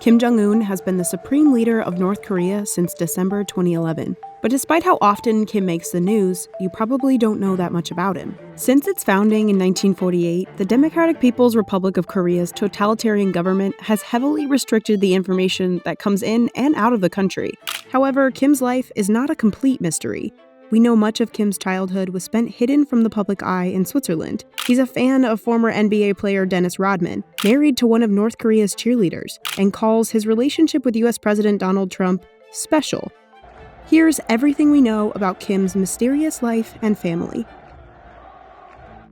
Kim Jong Un has been the supreme leader of North Korea since December 2011. But despite how often Kim makes the news, you probably don't know that much about him. Since its founding in 1948, the Democratic People's Republic of Korea's totalitarian government has heavily restricted the information that comes in and out of the country. However, Kim's life is not a complete mystery. We know much of Kim's childhood was spent hidden from the public eye in Switzerland. He's a fan of former NBA player Dennis Rodman, married to one of North Korea's cheerleaders, and calls his relationship with US President Donald Trump special. Here's everything we know about Kim's mysterious life and family.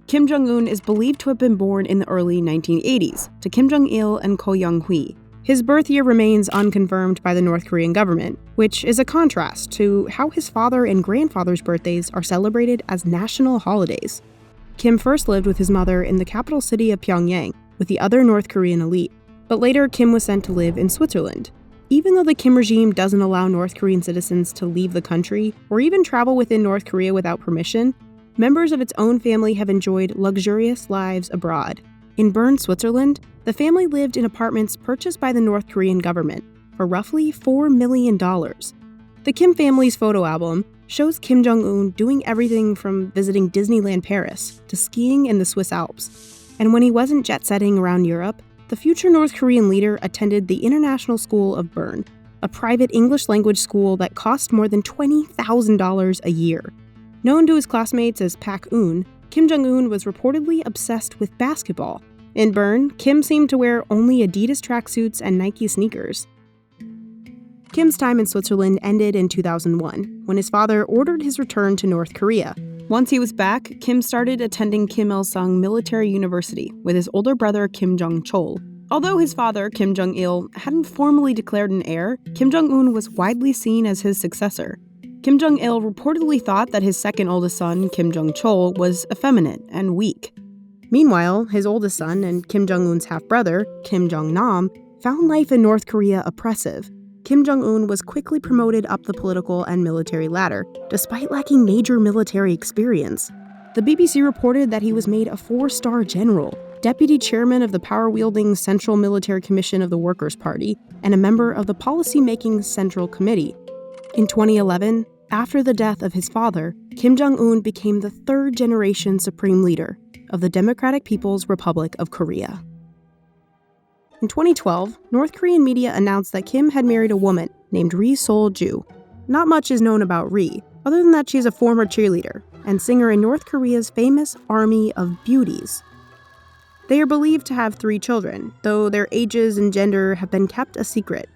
Kim Jong Un is believed to have been born in the early 1980s to Kim Jong-il and Ko Young-hui. His birth year remains unconfirmed by the North Korean government, which is a contrast to how his father and grandfather's birthdays are celebrated as national holidays. Kim first lived with his mother in the capital city of Pyongyang with the other North Korean elite, but later Kim was sent to live in Switzerland. Even though the Kim regime doesn't allow North Korean citizens to leave the country or even travel within North Korea without permission, members of its own family have enjoyed luxurious lives abroad. In Bern, Switzerland, the family lived in apartments purchased by the North Korean government for roughly $4 million. The Kim family's photo album shows Kim Jong Un doing everything from visiting Disneyland Paris to skiing in the Swiss Alps. And when he wasn't jet-setting around Europe, the future North Korean leader attended the International School of Bern, a private English-language school that cost more than $20,000 a year. Known to his classmates as Pak-un, Kim Jong-un was reportedly obsessed with basketball. In Bern, Kim seemed to wear only Adidas tracksuits and Nike sneakers. Kim's time in Switzerland ended in 2001, when his father ordered his return to North Korea. Once he was back, Kim started attending Kim Il-sung Military University with his older brother Kim Jong-chol. Although his father, Kim Jong-il, hadn't formally declared an heir, Kim Jong-un was widely seen as his successor. Kim Jong-il reportedly thought that his second oldest son, Kim Jong-chol, was effeminate and weak. Meanwhile, his oldest son and Kim Jong-un's half-brother, Kim Jong Nam, found life in North Korea oppressive. Kim Jong-un was quickly promoted up the political and military ladder, despite lacking major military experience. The BBC reported that he was made a 4-star general, deputy chairman of the power-wielding Central Military Commission of the Workers' Party, and a member of the policy-making Central Committee. In 2011, after the death of his father, Kim Jong-un became the third-generation supreme leader of the Democratic People's Republic of Korea. In 2012, North Korean media announced that Kim had married a woman named Ri Sol-ju. Not much is known about Ri, other than that she is a former cheerleader and singer in North Korea's famous Army of Beauties. They are believed to have 3 children, though their ages and gender have been kept a secret.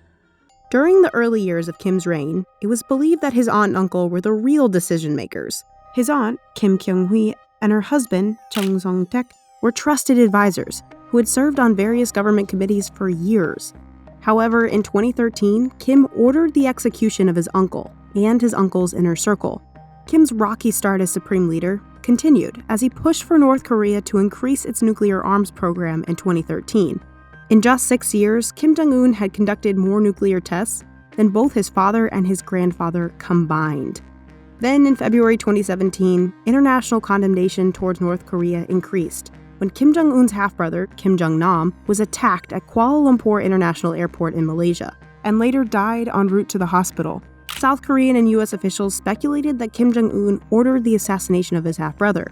During the early years of Kim's reign, it was believed that his aunt and uncle were the real decision-makers. His aunt, Kim Kyung-hui, and her husband, Chung Song-taek, were trusted advisors who had served on various government committees for years. However, in 2013, Kim ordered the execution of his uncle and his uncle's inner circle. Kim's rocky start as supreme leader continued as he pushed for North Korea to increase its nuclear arms program in 2013. In just 6 years, Kim Jong-un had conducted more nuclear tests than both his father and his grandfather combined. Then, in February 2017, international condemnation towards North Korea increased when Kim Jong-un's half-brother, Kim Jong Nam, was attacked at Kuala Lumpur International Airport in Malaysia, and later died en route to the hospital. South Korean and US officials speculated that Kim Jong-un ordered the assassination of his half-brother,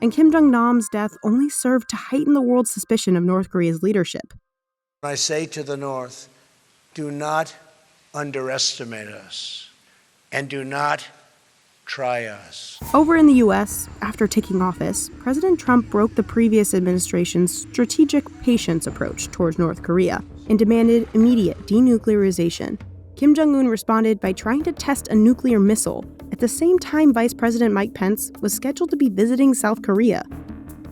and Kim Jong Nam's death only served to heighten the world's suspicion of North Korea's leadership. I say to the North, do not underestimate us, and do not try us. Over in the US, after taking office, President Trump broke the previous administration's strategic patience approach towards North Korea and demanded immediate denuclearization. Kim Jong-un responded by trying to test a nuclear missile at the same time Vice President Mike Pence was scheduled to be visiting South Korea.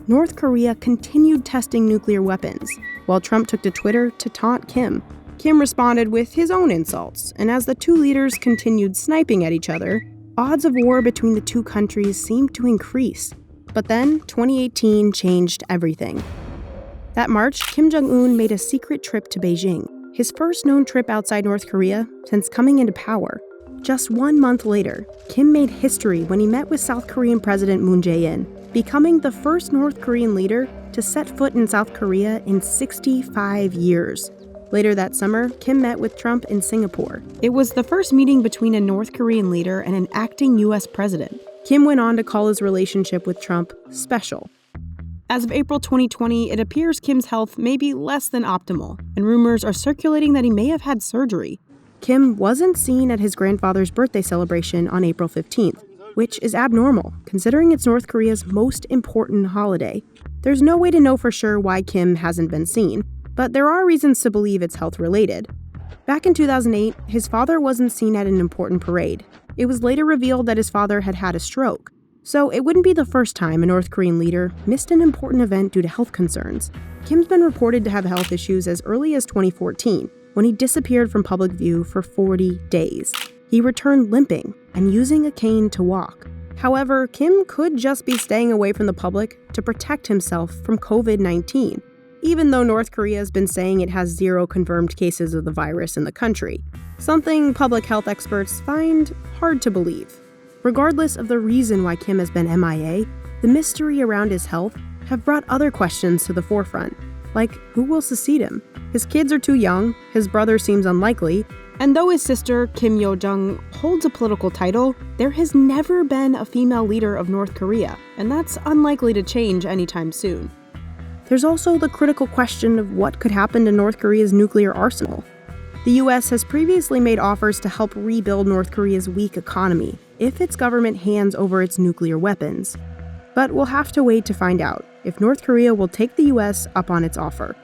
North Korea continued testing nuclear weapons, while Trump took to Twitter to taunt Kim. Kim responded with his own insults, and as the two leaders continued sniping at each other, odds of war between the two countries seemed to increase. But then, 2018 changed everything. That March, Kim Jong-un made a secret trip to Beijing, his first known trip outside North Korea since coming into power. Just 1 month later, Kim made history when he met with South Korean President Moon Jae-in, becoming the first North Korean leader to set foot in South Korea in 65 years. Later that summer, Kim met with Trump in Singapore. It was the first meeting between a North Korean leader and an acting U.S. president. Kim went on to call his relationship with Trump special. As of April 2020, it appears Kim's health may be less than optimal, and rumors are circulating that he may have had surgery. Kim wasn't seen at his grandfather's birthday celebration on April 15th, which is abnormal, considering it's North Korea's most important holiday. There's no way to know for sure why Kim hasn't been seen, but there are reasons to believe it's health-related. Back in 2008, his father wasn't seen at an important parade. It was later revealed that his father had had a stroke. So it wouldn't be the first time a North Korean leader missed an important event due to health concerns. Kim's been reported to have health issues as early as 2014, when he disappeared from public view for 40 days. He returned limping and using a cane to walk. However, Kim could just be staying away from the public to protect himself from COVID-19, even though North Korea has been saying it has 0 confirmed cases of the virus in the country, something public health experts find hard to believe. Regardless of the reason why Kim has been MIA, the mystery around his health have brought other questions to the forefront, like who will succeed him? His kids are too young, his brother seems unlikely, and though his sister, Kim Yo-jung, holds a political title, there has never been a female leader of North Korea, and that's unlikely to change anytime soon. There's also the critical question of what could happen to North Korea's nuclear arsenal. The U.S. has previously made offers to help rebuild North Korea's weak economy if its government hands over its nuclear weapons. But we'll have to wait to find out if North Korea will take the U.S. up on its offer.